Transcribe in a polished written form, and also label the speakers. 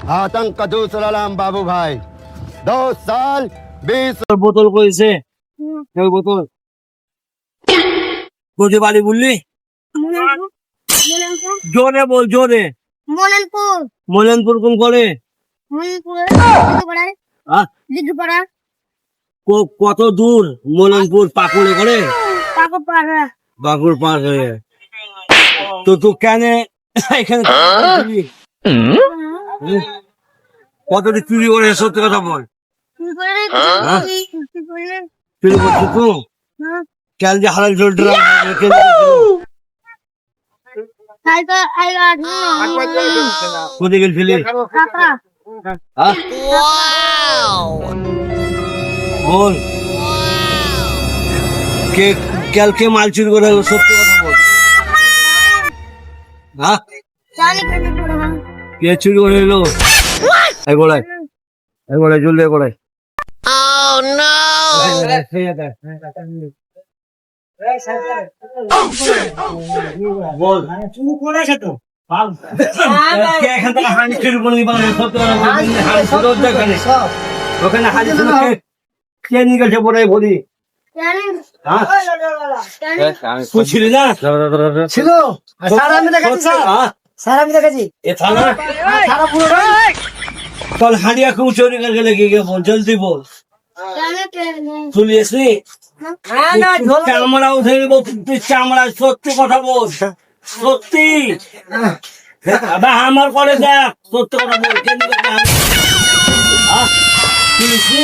Speaker 1: आतंक का दूसरा नाम बाबू भाई 2 साल 20
Speaker 2: বোতল করেছে ওই বোতল কোথায় বাড়ি বললি জোরে বল জোরে
Speaker 3: মোলেনপুর
Speaker 2: মলেনপুর কোন করে কত দূর মলেনপুর পাকুড়ে করে বাঁকুড় পার হয়ে তো তুই কেন এখানে কত চুরি করে সত্যি কথা বল চুরি করছো তো কেন যে হারাল জলটা কোথায় গেছিলি বল কে কালকে মাল চুরি করে সত্যি কথা বল হ্যাঁ কে চুরি করে এলো গোড়ায় জলদি গোড়ায় বল চুরি করেছে তো এখান থেকে হাঁড়ি চুরি করে ওখানে হাঁড়ি কে নিয়ে গেছে বলে বলি ছিল না
Speaker 4: ছিল স্যার আমি দেখাচ্ছি স্যার আমি দেখাচ্ছি
Speaker 2: कल हांडिया को चोरी करके लेके गया बोल जल्दी बोल তুলিয়েছি চামড়া উঠে দেবো চামড়া সত্যি কথা বল সত্যি আমার করে দেখ সত্যি কথা বল তুলিয়েছি